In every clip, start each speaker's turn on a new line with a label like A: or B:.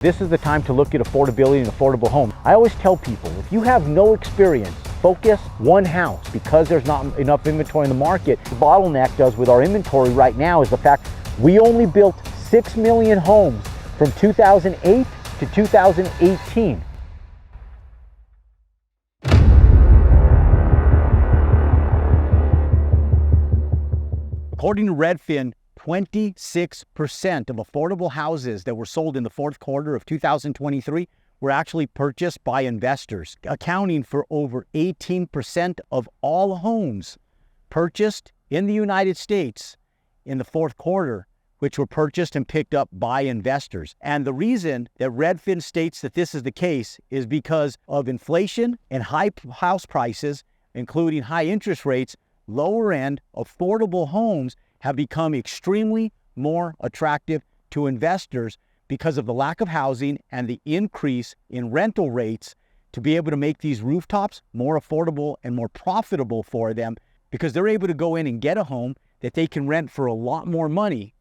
A: This is the time to look at affordability and affordable homes. I always tell people, if you have no experience, focus one house. Because there's not enough inventory in the market, the bottleneck does with our inventory right now is the fact we only built 6 million homes from 2008 to 2018. According to Redfin, 26% of affordable houses that were sold in the fourth quarter of 2023 were actually purchased by investors, accounting for over 18% of all homes purchased in the United States in the fourth quarter, which were purchased and picked up by investors. And the reason that Redfin states that this is the case is because of inflation and high house prices, including high interest rates. Lower end affordable homes have become extremely more attractive to investors because of the lack of housing and the increase in rental rates to be able to make these rooftops more affordable and more profitable for them, because they're able to go in and get a home that they can rent for a lot more money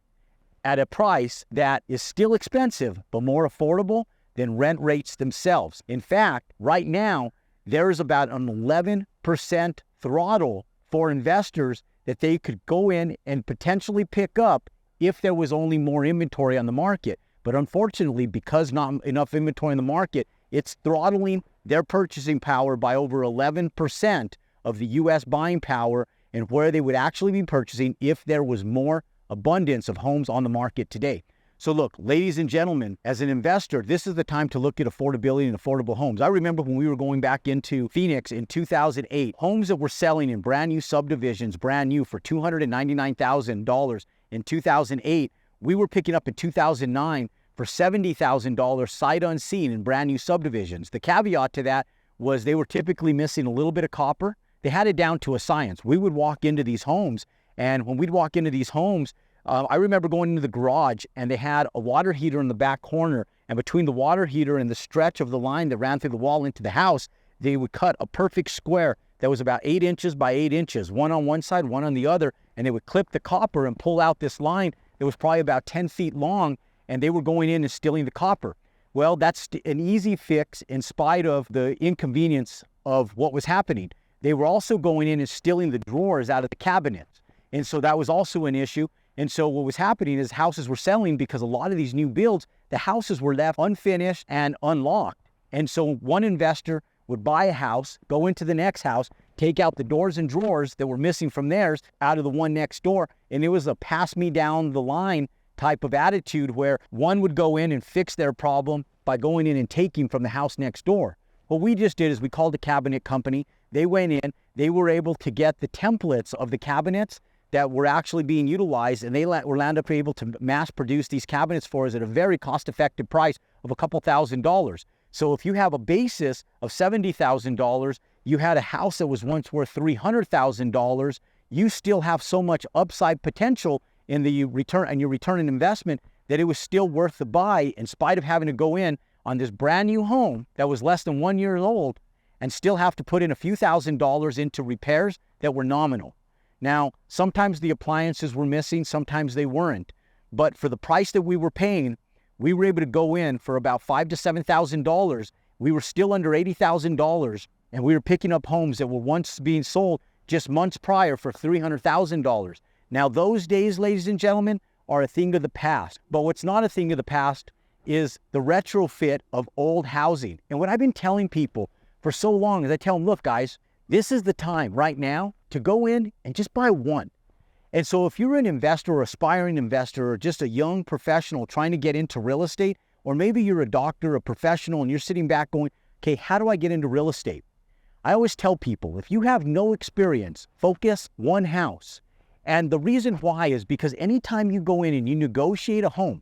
A: at a price that is still expensive but more affordable than rent rates themselves. In fact, right now, there is about an 11% throttle for investors that they could go in and potentially pick up if there was only more inventory on the market. But unfortunately, because not enough inventory in the market, it's throttling their purchasing power by over 11% of the U.S. buying power and where they would actually be purchasing if there was more abundance of homes on the market today. So look, ladies and gentlemen, as an investor, this is the time to look at affordability and affordable homes. I remember when we were going back into Phoenix in 2008, homes that were selling in brand new subdivisions, brand new for $299,000 in 2008, we were picking up in 2009 for $70,000 sight unseen in brand new subdivisions. The caveat to that was they were typically missing a little bit of copper. They had it down to a science. We would walk into these homes, and when we'd walk into these homes, I remember going into the garage and they had a water heater in the back corner, and between the water heater and the stretch of the line that ran through the wall into the house, they would cut a perfect square that was about 8 inches by 8 inches, one on one side, one on the other, and they would clip the copper and pull out this line that was probably about 10 feet long, and they were going in and stealing the copper. Well, that's an easy fix in spite of the inconvenience of what was happening. They were also going in and stealing the drawers out of the cabinets, and so that was also an issue. And so what was happening is houses were selling because a lot of these new builds, the houses were left unfinished and unlocked. And so one investor would buy a house, go into the next house, take out the doors and drawers that were missing from theirs out of the one next door. And it was a pass me down the line type of attitude where one would go in and fix their problem by going in and taking from the house next door. What we just did is we called a cabinet company. They went in, they were able to get the templates of the cabinets that were actually being utilized, and they were up able to mass produce these cabinets for us at a very cost-effective price of a couple $1,000s. So if you have a basis of $70,000, you had a house that was once worth $300,000, you still have so much upside potential in the return and your return on investment that it was still worth the buy in spite of having to go in on this brand new home that was less than 1 year old and still have to put in a few $1,000s into repairs that were nominal. Now, sometimes the appliances were missing, sometimes they weren't. But for the price that we were paying, we were able to go in for about $5,000 to $7,000. We were still under $80,000, and we were picking up homes that were once being sold just months prior for $300,000. Now, those days, ladies and gentlemen, are a thing of the past. But what's not a thing of the past is the retrofit of old housing. And what I've been telling people for so long is I tell them, look, guys, this is the time right now to go in and just buy one. And so if you're an investor or aspiring investor or just a young professional trying to get into real estate, or maybe you're a doctor, a professional, and you're sitting back going, okay, how do I get into real estate? I always tell people, if you have no experience, focus one house. And the reason why is because anytime you go in and you negotiate a home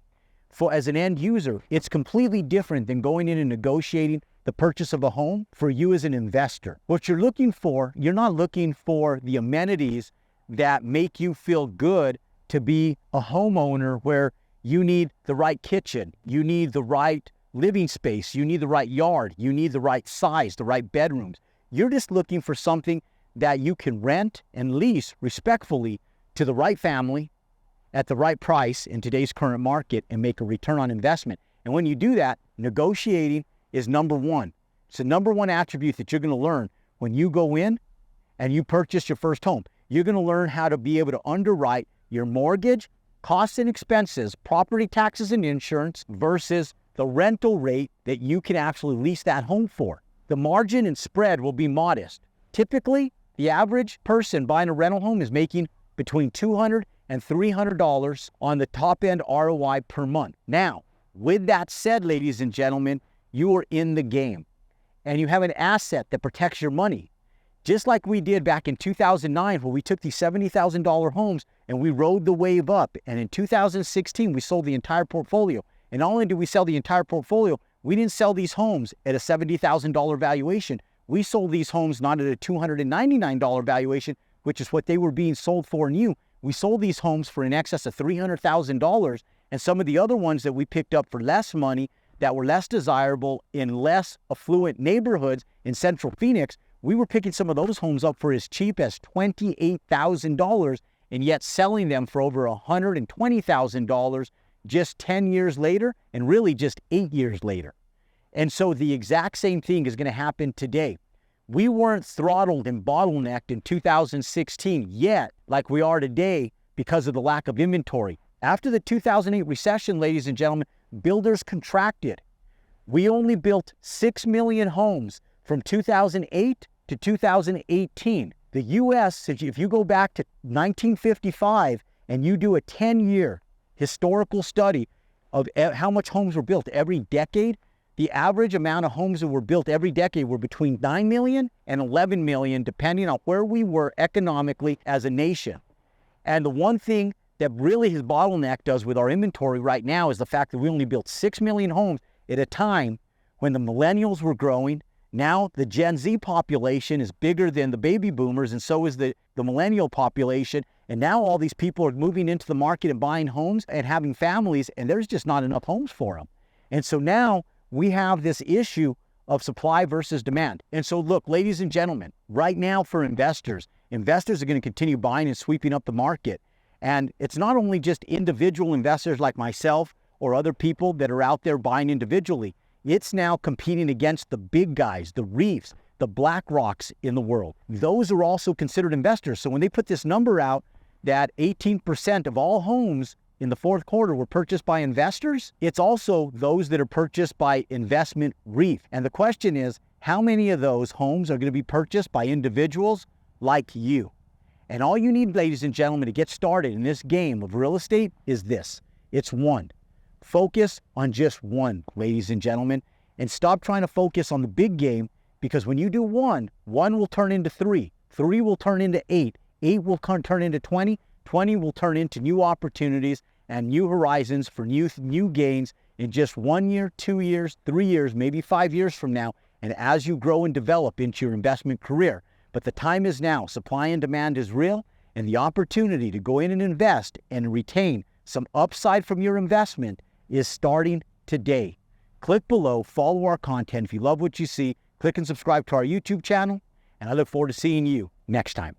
A: as an end user, it's completely different than going in and negotiating the purchase of a home for you as an investor. What you're looking for, you're not looking for the amenities that make you feel good to be a homeowner, where you need the right kitchen, you need the right living space, you need the right yard, you need the right size, the right bedrooms. You're just looking for something that you can rent and lease respectfully to the right family at the right price in today's current market and make a return on investment. And when you do that, negotiating is number one. It's the number one attribute that you're going to learn when you go in and you purchase your first home. You're going to learn how to be able to underwrite your mortgage, costs and expenses, property taxes and insurance versus the rental rate that you can actually lease that home for. The margin and spread will be modest. Typically, the average person buying a rental home is making between $200 and $300 on the top end ROI per month. Now, with that said, ladies and gentlemen, you are in the game and you have an asset that protects your money. Just like we did back in 2009, where we took these $70,000 homes and we rode the wave up. And in 2016, we sold the entire portfolio. And not only did we sell the entire portfolio, we didn't sell these homes at a $70,000 valuation. We sold these homes not at a $299 valuation, which is what they were being sold for new. We sold these homes for in excess of $300,000. And some of the other ones that we picked up for less money that were less desirable in less affluent neighborhoods in Central Phoenix, we were picking some of those homes up for as cheap as $28,000 and yet selling them for over $120,000 just 10 years later and really just 8 years later. And so the exact same thing is going to happen today. We weren't throttled and bottlenecked in 2016 yet like we are today because of the lack of inventory. After the 2008 recession, ladies and gentlemen, builders contracted. We only built 6 million homes from 2008 to 2018. The U.S., if you go back to 1955 and you do a 10-year historical study of how much homes were built every decade, the average amount of homes that were built every decade were between 9 million and 11 million, depending on where we were economically as a nation. And the one thing that really has bottlenecked us with our inventory right now is the fact that we only built 6 million homes at a time when the millennials were growing. Now the Gen Z population is bigger than the baby boomers, and so is the millennial population. And now all these people are moving into the market and buying homes and having families, and there's just not enough homes for them. And so now we have this issue of supply versus demand. And so look, ladies and gentlemen, right now for investors are going to continue buying and sweeping up the market. And it's not only just individual investors like myself or other people that are out there buying individually. It's now competing against the big guys, the Reefs, the BlackRocks in the world. Those are also considered investors. So when they put this number out that 18% of all homes in the fourth quarter were purchased by investors, it's also those that are purchased by investment REIT. And the question is, how many of those homes are going to be purchased by individuals like you? And all you need, ladies and gentlemen, to get started in this game of real estate is this. It's one. Focus on just one, ladies and gentlemen, and stop trying to focus on the big game, because when you do one will turn into 3, 3 will turn into 8, 8 will turn into 20, 20 will turn into new opportunities and new horizons for new gains in just 1 year, 2 years, 3 years, maybe 5 years from now, and as you grow and develop into your investment career. But the time is now. Supply and demand is real, and the opportunity to go in and invest and retain some upside from your investment is starting today. Click below, follow our content. If you love what you see, click and subscribe to our YouTube channel, and I look forward to seeing you next time.